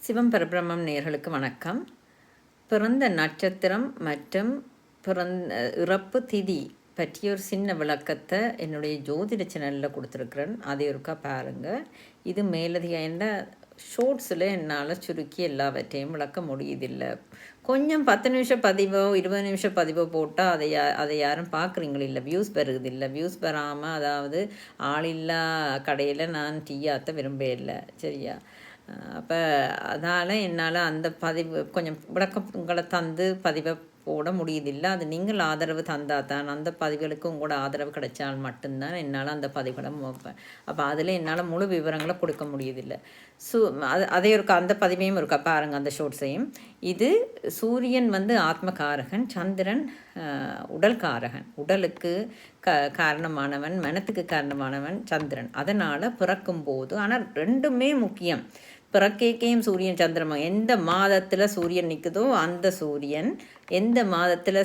சிவம் பரபிரம்மம் நேயர்களுக்கு வணக்கம். பிறந்த நட்சத்திரம் மற்றும் இறப்பு திதி பற்றிய ஒரு சின்ன விளக்கத்தை என்னுடைய ஜோதிட சேனலில் கொடுத்துருக்குறேன். அதை ஒருக்கா பாருங்கள். இது மேலதிக ஷோர்ட்ஸில் என்னால் சுருக்கி எல்லாவற்றையும் விளக்க முடியுதில்லை. கொஞ்சம் 10 நிமிஷம் பதிவோ 20 நிமிஷம் பதிவோ போட்டால் அதை யாரும் பார்க்குறீங்களில்ல, வியூஸ் பெறுகுதில்லை. வியூஸ் பெறாமல், அதாவது ஆளில்லா கடையில் நான் டீ ஆற்ற விரும்பவே சரியா. அப்போ அதனால் என்னால் அந்த பதிவு கொஞ்சம் விளக்கங்களை தந்து பதிவை போட முடியுதில்லை. அது நீங்கள் ஆதரவு தந்தால் தான், அந்த பதிவுகளுக்கு உங்களோட ஆதரவு கிடைச்சால் மட்டும்தான் என்னால் அந்த பதிவுகளை வைப்பேன். அப்போ அதில் என்னால் முழு விவரங்களை கொடுக்க முடியுதில்லை. அதே இருக்கா, அந்த பதிவையும் இருக்கா பாருங்கள், அந்த ஷோர்ட்ஸையும். இது சூரியன் ஆத்மகாரகன், சந்திரன் உடல்காரகன், உடலுக்கு காரணமானவன், மனத்துக்கு காரணமானவன் சந்திரன். அதனால் பிறக்கும்போது, ஆனால் ரெண்டுமே முக்கியம். பிறக்கேக்கையும் சூரியன் சந்திரன் எந்த மாதத்தில் சூரியன் நிற்குதோ அந்த சூரியன், எந்த மாதத்தில்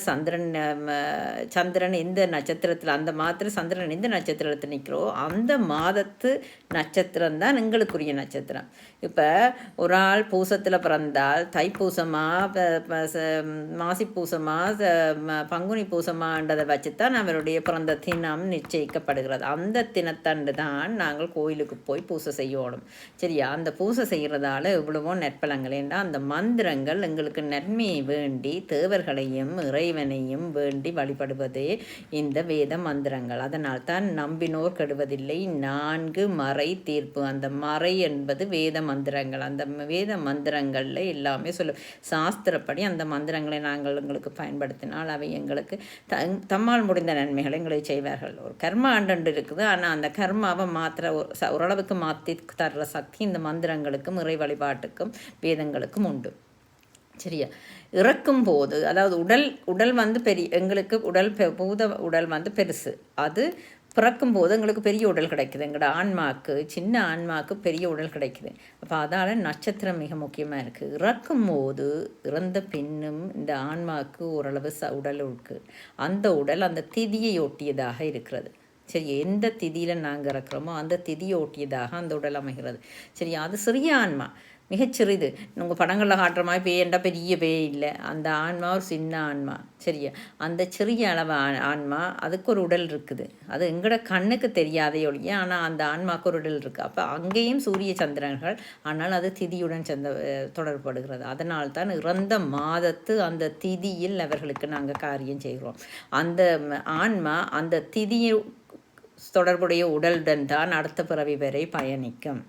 சந்திரன் எந்த நட்சத்திரத்தில், அந்த மாதத்தில் சந்திரன் எந்த நட்சத்திரத்தில் நிற்கிறோ அந்த மாதத்து நட்சத்திரம் தான் எங்களுக்குரிய நட்சத்திரம். இப்போ ஒரு ஆள் பூசத்தில் பிறந்தால் தைப்பூசமா மாசி பூசமா பங்குனி பூசமான்றதை வச்சு தான் அவருடைய பிறந்த தினம் நிச்சயிக்கப்படுகிறது. அந்த தினத்தண்டு தான் நாங்கள் கோயிலுக்கு போய் பூசை செய்யணும் சரியா. அந்த பூசை செய்கிறதால எவ்வளவோ நற்பலங்கள். ஏண்டா அந்த மந்திரங்கள் எங்களுக்கு நன்மையை வேண்டி தேவர்களையும் இறைவனையும் வேண்டி வழிபடுவதே இந்த வேத மந்திரங்கள். அதனால் தான் நம்பினோர் கெடுவதில்லை 4 மறை தீர்ப்பு. அந்த மறை என்பது வேத மந்திரங்கள். அந்த வேத மந்திரங்களில் எல்லாமே சாஸ்திரப்படி அந்த மந்திரங்களை நாங்கள் எங்களுக்கு பயன்படுத்தினால் அவை எங்களுக்கு தம்மால் முடிந்த நன்மைகளை எங்களுக்கு செய்வார்கள். ஒரு கர்மா ஆண்டு இருக்குது, ஆனால் அந்த கர்மாவை ஓரளவுக்கு மாற்றி தர்ற சக்தி இந்த மந்திரங்களுக்கும் இறை வழிபாட்டுக்கும் வேதங்களுக்கும் உண்டு சரியா. இறக்கும் போது, அதாவது உடல் பெரிய, எங்களுக்கு பூத உடல் பெருசு. அது பிறக்கும்போது எங்களுக்கு பெரிய உடல் கிடைக்குது. எங்களோட ஆன்மாவுக்கு, சின்ன ஆன்மாவுக்கு பெரிய உடல் கிடைக்குது. அப்போ அதால் நட்சத்திரம் மிக முக்கியமாக இருக்குது. இறக்கும் போது இறந்த பின்னும் இந்த ஆன்மாவுக்கு ஓரளவு உடல் இருக்குது. அந்த உடல் அந்த திதியை ஒட்டியதாக இருக்கிறது சரி. எந்த திதியில் நாங்கள் இறக்குறோமோ அந்த திதியை ஒட்டியதாக அந்த உடல் அமைகிறது சரி. அது சிறிய ஆன்மா, மிகச்சிறிது. உங்கள் படங்களில் காட்டுற மாதிரி பேயண்டா பெரிய பேய் இல்லை. அந்த ஆன்மா ஒரு சின்ன ஆன்மா சரியா. அந்த சிறிய அளவு ஆன்மா, அதுக்கு ஒரு உடல் இருக்குது. அது எங்களோட கண்ணுக்கு தெரியாதே ஒழிய, ஆனால் அந்த ஆன்மாவுக்கு ஒரு உடல் இருக்குது. அப்போ அங்கேயும் சூரிய சந்திரன்கள், ஆனால் அது திதியுடன் தொடர்படுகிறது. அதனால்தான் இறந்த மாதத்து அந்த திதியில் அவர்களுக்கு நாங்கள் காரியம் செய்கிறோம். அந்த ஆன்மா அந்த திதியை தொடர்புடைய உடலுடன் தான் அடுத்த பிறவி வரை பயணிக்கும்.